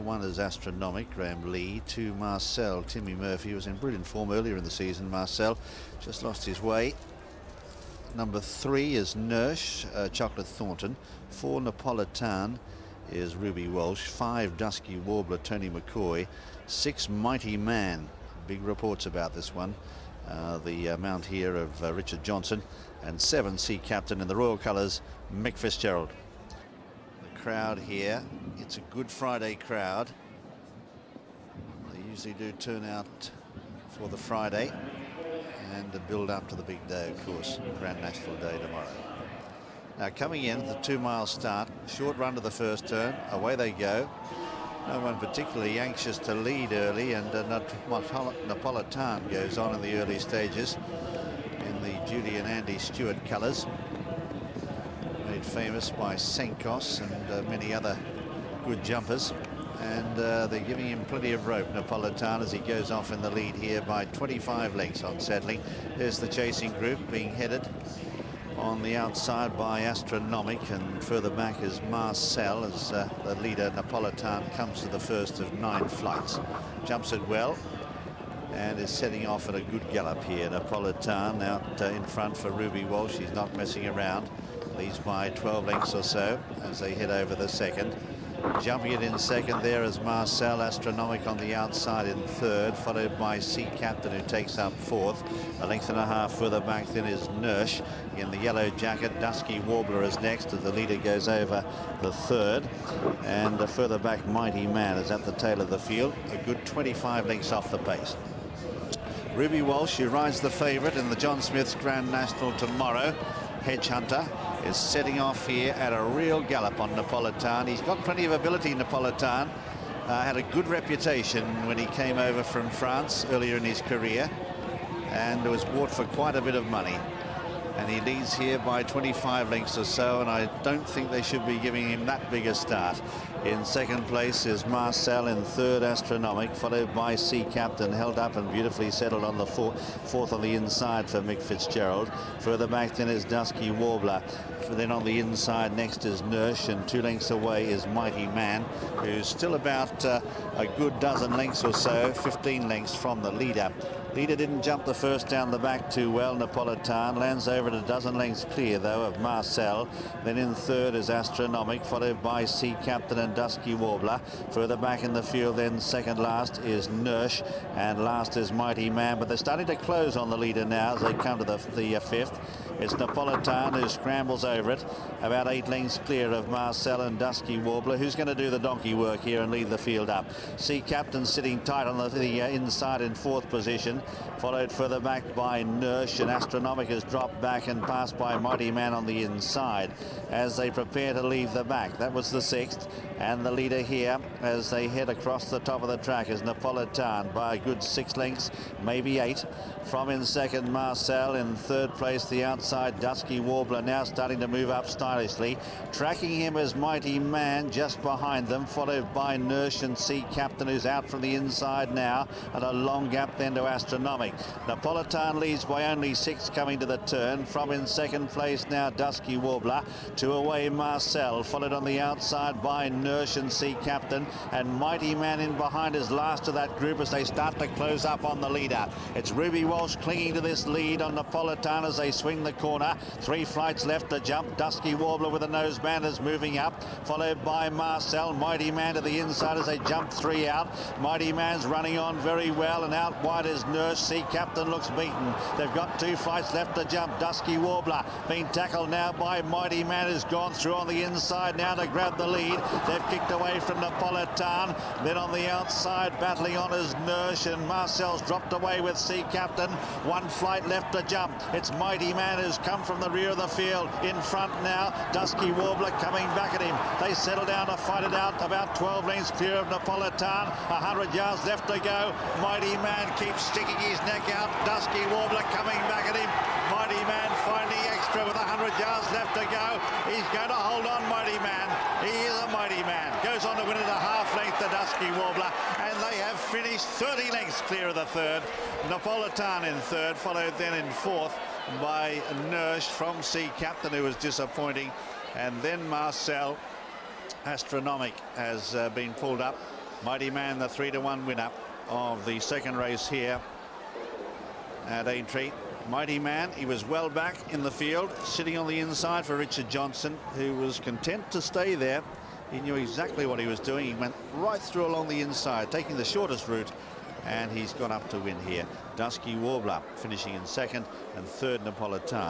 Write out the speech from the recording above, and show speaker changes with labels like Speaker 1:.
Speaker 1: 1 is Astronomic, Graham Lee. 2, Marcel. Timmy Murphy was in brilliant form earlier in the season. Marcel just lost his way. Number 3 is Nursh, Chocolate Thornton. 4, Napolitain is Ruby Walsh. 5, Dusky Warbler, Tony McCoy. 6, Mighty Man. Big reports about this one. The mount here of Richard Johnson. And 7, Sea Captain in the Royal Colours, Mick Fitzgerald. The crowd here, it's a Good Friday crowd. They usually do turn out for the Friday and the build up to the big day, of course, Grand National Day tomorrow. Now coming in, the 2-mile start, short run to the first turn, away they go. No one particularly anxious to lead early, and Napolitain goes on in the early stages in the Judy and Andy Stewart colours, made famous by Senkos and many other good jumpers. And they're giving him plenty of rope, Napolitain, as he goes off in the lead here by 25 lengths on settling. There's the chasing group being headed on the outside by Astronomic, and further back is Marcel as the leader Napolitain comes to the first of 9 flights. Jumps it well and is setting off at a good gallop here. Napolitain out in front for Ruby Walsh. He's not messing around. Leads by 12 lengths or so as they head over the second. Jumping it in second there is Marcel. Astronomic on the outside in third, followed by Sea Captain, who takes up fourth. A length and a half further back then is Nursh in the yellow jacket. Dusky Warbler is next as the leader goes over the third. And further back, Mighty Man is at the tail of the field, a good 25 lengths off the pace. Ruby Walsh, who rides the favourite in the John Smith's Grand National tomorrow. Hedge Hunter is setting off here at a real gallop on Napolitain. He's got plenty of ability, Napolitain. Had a good reputation when he came over from France earlier in his career and was bought for quite a bit of money. And he leads here by 25 lengths or so, and I don't think they should be giving him that big a start. In second place is Marcel, in third Astronomic, followed by Sea Captain, held up and beautifully settled on the fourth on the inside for Mick Fitzgerald. Further back then is Dusky Warbler. Then on the inside next is Nursh, and 2 lengths away is Mighty Man, who's still about a good dozen lengths or so, 15 lengths from the leader. Leader didn't jump the first down the back too well. Napolitain lands over at a dozen lengths clear though of Marcel. Then in third is Astronomic, followed by Sea Captain and Dusky Warbler. Further back in the field then second last is Nursh, and last is Mighty Man. But they're starting to close on the leader now as they come to the fifth. It's Napolitain who scrambles over it, about 8 lengths clear of Marcel and Dusky Warbler. Who's going to do the donkey work here and lead the field up? Sea Captain sitting tight on the inside in fourth position, followed further back by Nursh, and Astronomic has dropped back and passed by Mighty Man on the inside as they prepare to leave the back. That was the sixth, and the leader here as they head across the top of the track is Napolitain by a good 6 lengths, maybe 8. From in second, Marcel. In third place, the outside Dusky Warbler, now starting to move up stylishly. Tracking him is Mighty Man just behind them, followed by Nursh and Sea Captain, who's out from the inside now, and a long gap then to Astronomic. Napolitain leads by only 6 coming to the turn. From in second place now, Dusky Warbler. 2 away, Marcel, followed on the outside by Nursh and Sea Captain, and Mighty Man in behind is last of that group as they start to close up on the leader. It's Ruby Walsh clinging to this lead on Napolitain as they swing the corner. 3 flights left to jump. Dusky Warbler with a noseband is moving up, followed by Marcel. Mighty Man to the inside as they jump 3 out. Mighty Man's running on very well, and out wide is Nurse. Sea Captain looks beaten. They've got 2 flights left to jump. Dusky Warbler being tackled now by Mighty Man, who's gone through on the inside now to grab the lead. They've kicked away from Napolitain. Then on the outside battling on is Nurse, and Marcel's dropped away with Sea Captain. 1 flight left to jump. It's Mighty Man who's come from the rear of the field. In front now, Dusky Warbler coming back at him. They settle down to fight it out, about 12 lengths clear of Napolitain. 100 yards left to go. Mighty Man keeps sticking his neck out. Dusky Warbler coming back at him. Mighty Man finding extra with 100 yards left to go. He's going to hold on, Mighty Man. He is a Mighty Man. Goes on to win it a half length to Dusky Warbler, and they have finished 30 lengths clear of the third. Napolitain in third, followed then in fourth by Nursh from Sea Captain, who was disappointing, and then Marcel. Astronomic has been pulled up Mighty Man, the 3-to-1 winner of the second race here at Aintree. Mighty Man, he was well back in the field, sitting on the inside for Richard Johnson, who was content to stay there. He knew exactly what he was doing. He went right through along the inside, taking the shortest route, and he's gone up to win here. Dusky, Warbler finishing in second, and third Napolitain.